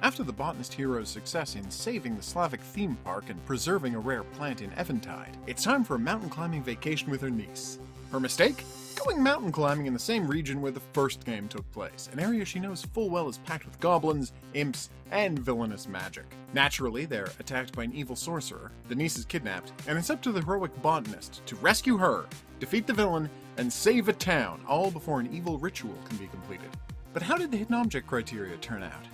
After the botanist hero's success in saving the Slavic theme park and preserving a rare plant in Eventide, it's time for a mountain climbing vacation with her niece. Her mistake? Going mountain climbing in the same region where the first game took place, an area she knows full well is packed with goblins, imps, and villainous magic. Naturally, they're attacked by an evil sorcerer, the niece is kidnapped, and it's up to the heroic botanist to rescue her, defeat the villain, and save a town, all before an evil ritual can be completed. But how did the hidden object criteria turn out?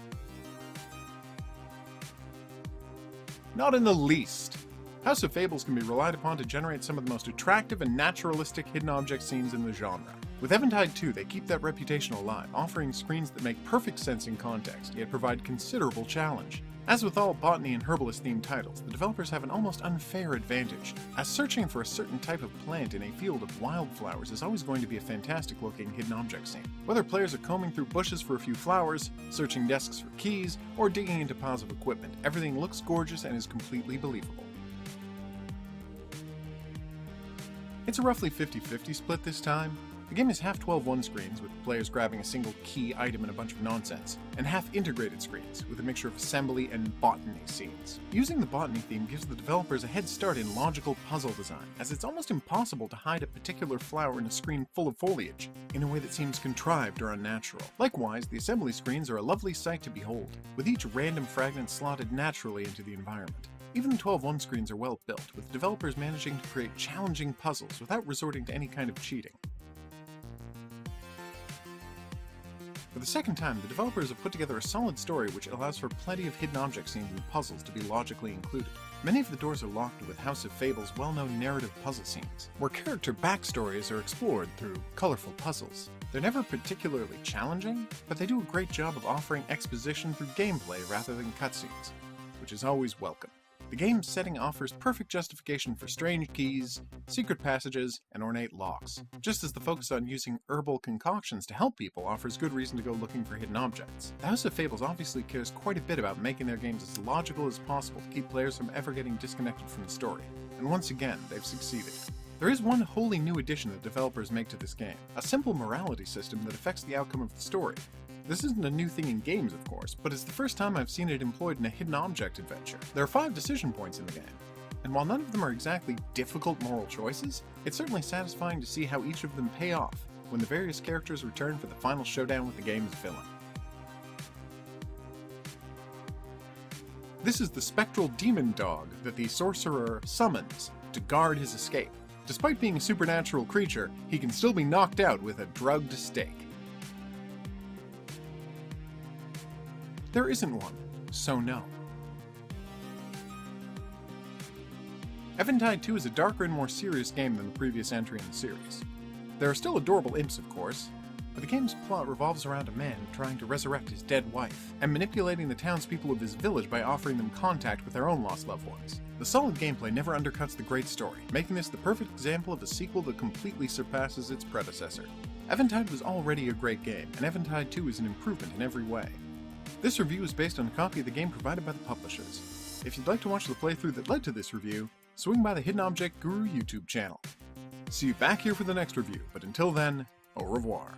Not in the least. House of Fables can be relied upon to generate some of the most attractive and naturalistic hidden object scenes in the genre. With Eventide 2, they keep that reputation alive, offering screens that make perfect sense in context, yet provide considerable challenge. As with all botany and herbalist-themed titles, the developers have an almost unfair advantage, as searching for a certain type of plant in a field of wildflowers is always going to be a fantastic-looking hidden object scene. Whether players are combing through bushes for a few flowers, searching desks for keys, or digging into piles of equipment, everything looks gorgeous and is completely believable. It's a roughly 50-50 split this time. The game is half 12-1 screens, with players grabbing a single key item and a bunch of nonsense, and half integrated screens, with a mixture of assembly and botany scenes. Using the botany theme gives the developers a head start in logical puzzle design, as it's almost impossible to hide a particular flower in a screen full of foliage, in a way that seems contrived or unnatural. Likewise, the assembly screens are a lovely sight to behold, with each random fragment slotted naturally into the environment. Even the 12-1 screens are well built, with developers managing to create challenging puzzles without resorting to any kind of cheating. For the second time, the developers have put together a solid story which allows for plenty of hidden object scenes and puzzles to be logically included. Many of the doors are locked with House of Fables' well-known narrative puzzle scenes, where character backstories are explored through colorful puzzles. They're never particularly challenging, but they do a great job of offering exposition through gameplay rather than cutscenes, which is always welcome. The game's setting offers perfect justification for strange keys, secret passages, and ornate locks, just as the focus on using herbal concoctions to help people offers good reason to go looking for hidden objects. The House of Fables obviously cares quite a bit about making their games as logical as possible to keep players from ever getting disconnected from the story, and once again, they've succeeded. There is one wholly new addition that developers make to this game, a simple morality system that affects the outcome of the story. This isn't a new thing in games, of course, but it's the first time I've seen it employed in a hidden object adventure. There are 5 decision points in the game, and while none of them are exactly difficult moral choices, it's certainly satisfying to see how each of them pay off when the various characters return for the final showdown with the game's villain. This is the spectral demon dog that the Sorcerer summons to guard his escape. Despite being a supernatural creature, he can still be knocked out with a drugged stake. There isn't one, so no. Eventide 2 is a darker and more serious game than the previous entry in the series. There are still adorable imps, of course, but the game's plot revolves around a man trying to resurrect his dead wife, and manipulating the townspeople of his village by offering them contact with their own lost loved ones. The solid gameplay never undercuts the great story, making this the perfect example of a sequel that completely surpasses its predecessor. Eventide was already a great game, and Eventide 2 is an improvement in every way. This review is based on a copy of the game provided by the publishers. If you'd like to watch the playthrough that led to this review, swing by the Hidden Object Guru YouTube channel. See you back here for the next review, but until then, au revoir.